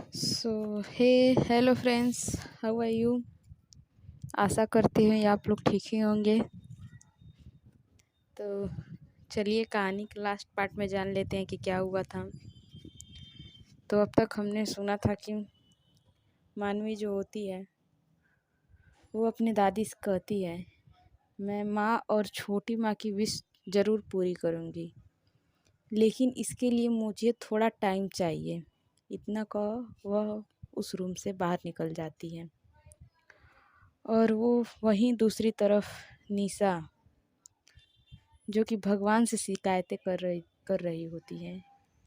So hello friends, how are you. आशा करती हूँ आप लोग ठीक ही होंगे। तो चलिए कहानी के लास्ट पार्ट में जान लेते हैं कि क्या हुआ था। तो अब तक हमने सुना था कि मानवी जो होती है वो अपनी दादी से कहती है, मैं माँ और छोटी माँ की विश ज़रूर पूरी करूँगी, लेकिन इसके लिए मुझे थोड़ा टाइम चाहिए। इतना कह वह उस रूम से बाहर निकल जाती है और वो वहीं दूसरी तरफ निशा, जो कि भगवान से शिकायतें कर रही होती है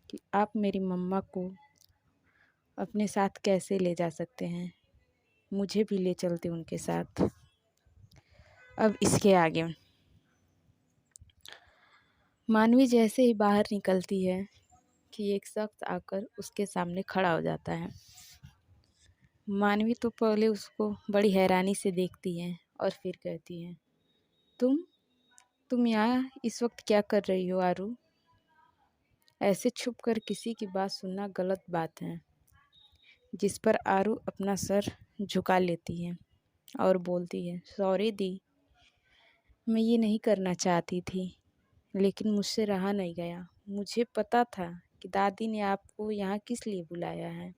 कि आप मेरी मम्मा को अपने साथ कैसे ले जा सकते हैं, मुझे भी ले चलते उनके साथ। अब इसके आगे मानवी जैसे ही बाहर निकलती है कि एक शख्स आकर उसके सामने खड़ा हो जाता है। मानवी तो पहले उसको बड़ी हैरानी से देखती है और फिर कहती है, तुम यहाँ इस वक्त क्या कर रही हो आरू। ऐसे छुप कर किसी की बात सुनना गलत बात है। जिस पर आरू अपना सर झुका लेती है और बोलती है, सॉरी दी, मैं ये नहीं करना चाहती थी, लेकिन मुझसे रहा नहीं गया। मुझे पता था कि दादी ने आपको यहाँ किस लिए बुलाया है।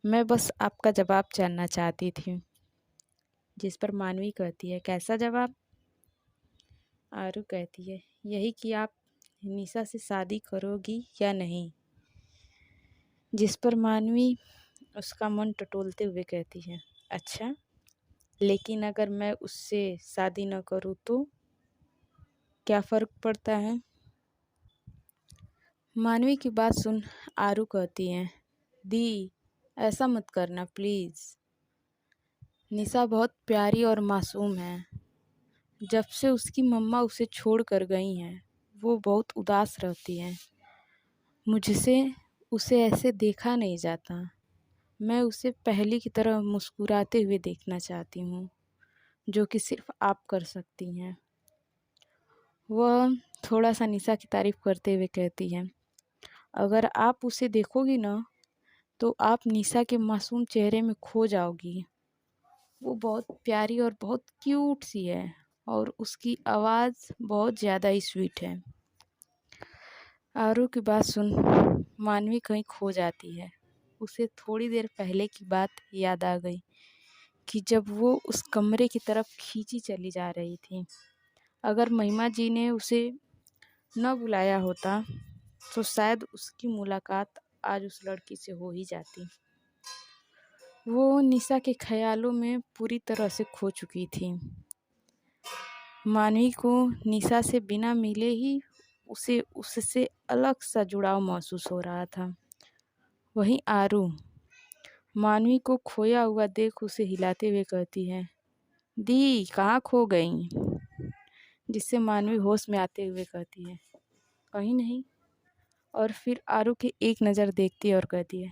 मैं बस आपका जवाब जानना चाहती थी। जिस पर मानवी कहती है, कैसा जवाब। आरू कहती है, यही कि आप निशा से शादी करोगी या नहीं। जिस पर मानवी उसका मन टटोलते हुए कहती है, अच्छा, लेकिन अगर मैं उससे शादी न करूँ तो क्या फ़र्क पड़ता है। मानवी की बात सुन आरू कहती है, दी, ऐसा मत करना प्लीज़। निशा बहुत प्यारी और मासूम है। जब से उसकी मम्मा उसे छोड़ कर गई हैं वो बहुत उदास रहती है। मुझसे उसे ऐसे देखा नहीं जाता। मैं उसे पहले की तरह मुस्कुराते हुए देखना चाहती हूँ, जो कि सिर्फ आप कर सकती हैं। वह थोड़ा सा निशा की तारीफ करते हुए कहती है, अगर आप उसे देखोगी ना तो आप निशा के मासूम चेहरे में खो जाओगी। वो बहुत प्यारी और बहुत क्यूट सी है और उसकी आवाज़ बहुत ज़्यादा ही स्वीट है। आरू की बात सुन मानवी कहीं खो जाती है। उसे थोड़ी देर पहले की बात याद आ गई कि जब वो उस कमरे की तरफ खींची चली जा रही थी। अगर महिमा जी ने उसे न बुलाया होता तो शायद उसकी मुलाकात आज उस लड़की से हो ही जाती। वो निशा के ख्यालों में पूरी तरह से खो चुकी थी। मानवी को निशा से बिना मिले ही उसे उससे अलग सा जुड़ाव महसूस हो रहा था। वहीं आरू मानवी को खोया हुआ देख उसे हिलाते हुए कहती है, दी, कहाँ खो गई। जिससे मानवी होश में आते हुए कहती है, कहीं नहीं। और फिर आरू की एक नज़र देखती है और कहती है,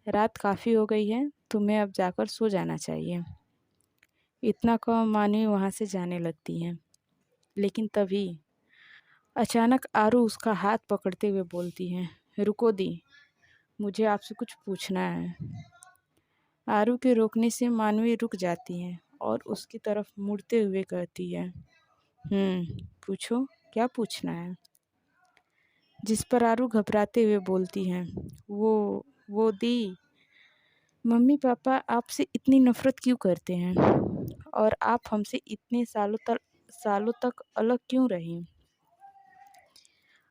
रात काफ़ी हो गई है, तुम्हें अब जाकर सो जाना चाहिए। इतना कह मानवी वहाँ से जाने लगती है, लेकिन तभी अचानक आरू उसका हाथ पकड़ते हुए बोलती है, रुको दी, मुझे आपसे कुछ पूछना है। आरू के रोकने से मानवी रुक जाती है और उसकी तरफ मुड़ते हुए कहती है, पूछो, क्या पूछना है। जिस पर आरू घबराते हुए बोलती है, वो दी, मम्मी पापा आपसे इतनी नफ़रत क्यों करते हैं और आप हमसे इतने सालों तक अलग क्यों रहीं।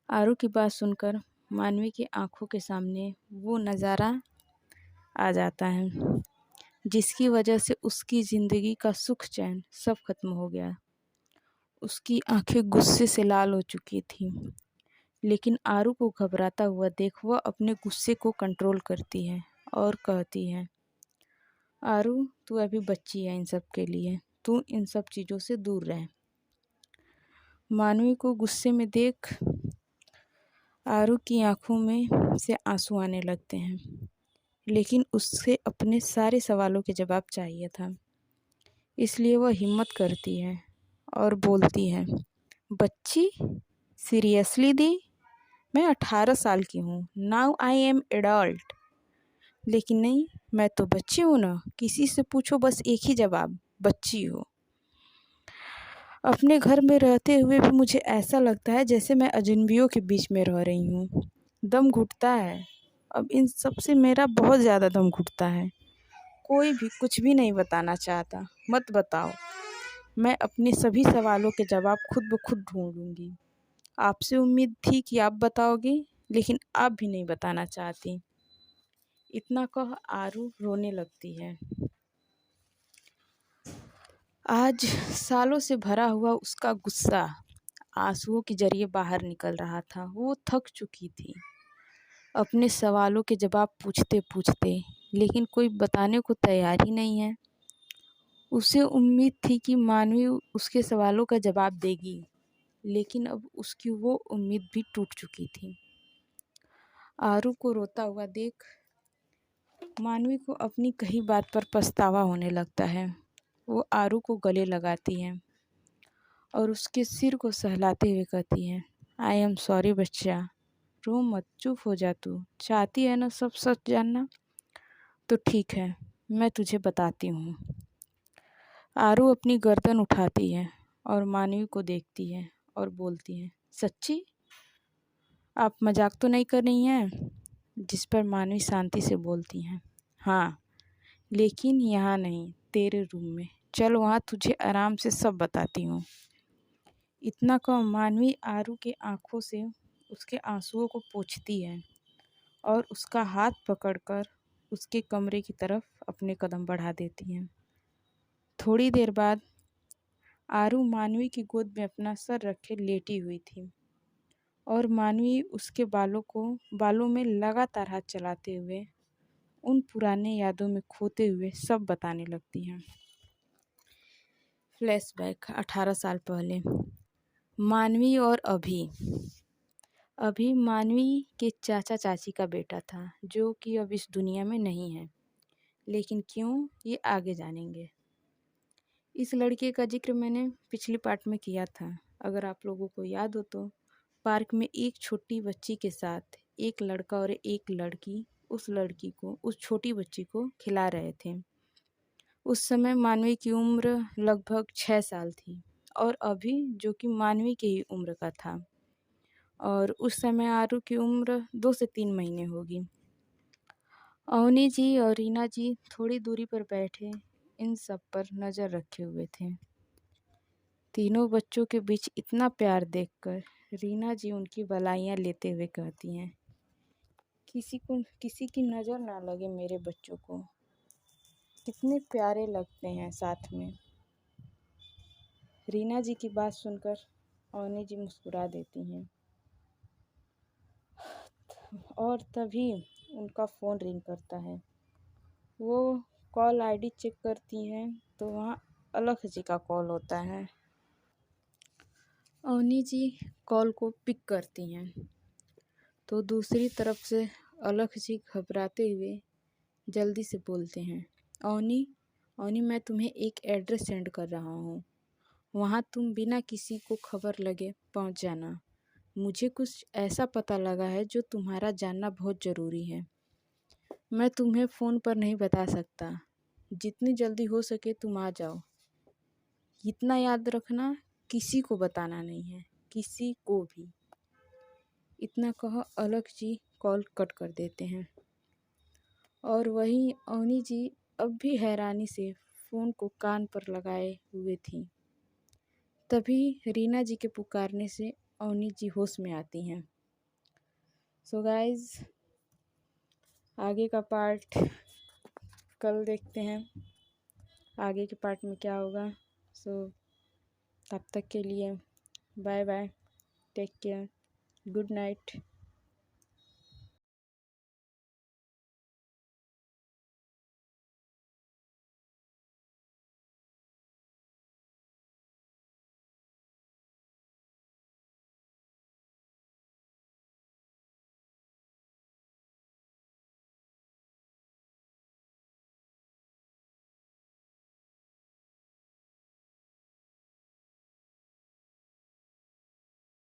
आरू की बात सुनकर मानवी की आंखों के सामने वो नज़ारा आ जाता है जिसकी वजह से उसकी ज़िंदगी का सुख चैन सब खत्म हो गया। उसकी आंखें गुस्से से लाल हो चुकी थीं, लेकिन आरू को घबराता हुआ देख वह अपने गुस्से को कंट्रोल करती है और कहती है, आरू, तू अभी बच्ची है इन सब के लिए, तू इन सब चीज़ों से दूर रह। मानवी को गुस्से में देख आरू की आंखों में से आंसू आने लगते हैं, लेकिन उससे अपने सारे सवालों के जवाब चाहिए था। इसलिए वह हिम्मत करती है और बोलती है, बच्ची, सीरियसली दी, मैं 18 साल की हूँ। Now I am adult. लेकिन नहीं, मैं तो बच्ची हूँ ना, किसी से पूछो बस एक ही जवाब, बच्ची हो। अपने घर में रहते हुए भी मुझे ऐसा लगता है जैसे मैं अजनबियों के बीच में रह रही हूँ। दम घुटता है, अब इन सब से मेरा बहुत ज़्यादा दम घुटता है। कोई भी कुछ भी नहीं बताना चाहता। मत बताओ, मैं अपने सभी सवालों के जवाब खुद ब खुद ढूंढूंगी। आपसे उम्मीद थी कि आप बताओगे, लेकिन आप भी नहीं बताना चाहती। इतना कह आरू रोने लगती है। आज सालों से भरा हुआ उसका गुस्सा आंसुओं के जरिए बाहर निकल रहा था। वो थक चुकी थी अपने सवालों के जवाब पूछते पूछते, लेकिन कोई बताने को तैयार ही नहीं है। उसे उम्मीद थी कि मानवी उसके सवालों का जवाब देगी, लेकिन अब उसकी वो उम्मीद भी टूट चुकी थी। आरू को रोता हुआ देख मानवी को अपनी कही बात पर पछतावा होने लगता है। वो आरू को गले लगाती है और उसके सिर को सहलाते हुए कहती है, आई एम सॉरी बच्चा, रो मत, चुप हो जा। तू चाहती है ना सब सच जानना? तो ठीक है, मैं तुझे बताती हूँ। आरू अपनी गर्दन उठाती है और मानवी को देखती है और बोलती है, सच्ची? आप मजाक तो नहीं कर रही हैं? जिस पर मानवी शांति से बोलती हैं, हाँ, लेकिन यहाँ नहीं, तेरे रूम में चल, वहाँ तुझे आराम से सब बताती हूँ। इतना कह मानवी आरू के आंखों से उसके आंसुओं को पोंछती है और उसका हाथ पकड़कर उसके कमरे की तरफ अपने कदम बढ़ा देती है। थोड़ी देर बाद आरू मानवी की गोद में अपना सर रखे लेटी हुई थी और मानवी उसके बालों में लगातार हाथ चलाते हुए उन पुराने यादों में खोते हुए सब बताने लगती हैं। फ्लैशबैक 18 साल पहले। मानवी और अभी मानवी के चाचा चाची का बेटा था, जो कि अब इस दुनिया में नहीं है। लेकिन क्यों, ये आगे जानेंगे। इस लड़के का जिक्र मैंने पिछली पार्ट में किया था, अगर आप लोगों को याद हो तो। पार्क में एक छोटी बच्ची के साथ एक लड़का और एक लड़की उस छोटी बच्ची को खिला रहे थे। उस समय मानवी की उम्र लगभग 6 साल थी और अभी जो कि मानवी की ही उम्र का था, और उस समय आरू की उम्र 2 से 3 महीने होगी। अवनी जी और रीना जी थोड़ी दूरी पर बैठे इन सब पर नज़र रखे हुए थे। तीनों बच्चों के बीच इतना प्यार देखकर रीना जी उनकी बलाइयाँ लेते हुए कहती हैं, किसी की नज़र ना लगे मेरे बच्चों को, कितने प्यारे लगते हैं साथ में। रीना जी की बात सुनकर अवनी जी मुस्कुरा देती हैं और तभी उनका फ़ोन रिंग करता है। वो कॉल आईडी चेक करती हैं तो वहाँ अलख जी का कॉल होता है। अवनी जी कॉल को पिक करती हैं तो दूसरी तरफ से अलख जी घबराते हुए जल्दी से बोलते हैं, अवनी मैं तुम्हें एक एड्रेस सेंड कर रहा हूँ, वहाँ तुम बिना किसी को खबर लगे पहुँच जाना। मुझे कुछ ऐसा पता लगा है जो तुम्हारा जानना बहुत ज़रूरी है। मैं तुम्हें फ़ोन पर नहीं बता सकता, जितनी जल्दी हो सके तुम आ जाओ। इतना याद रखना, किसी को बताना नहीं है, किसी को भी। इतना कह अलख जी कॉल कट कर देते हैं और वहीं अवनी जी अब भी हैरानी से फ़ोन को कान पर लगाए हुए थी। तभी रीना जी के पुकारने से अवनी जी होश में आती हैं। सो गाइज, आगे का पार्ट कल देखते हैं, आगे के पार्ट में क्या होगा। सो तब तक के लिए bye bye, take care, good night.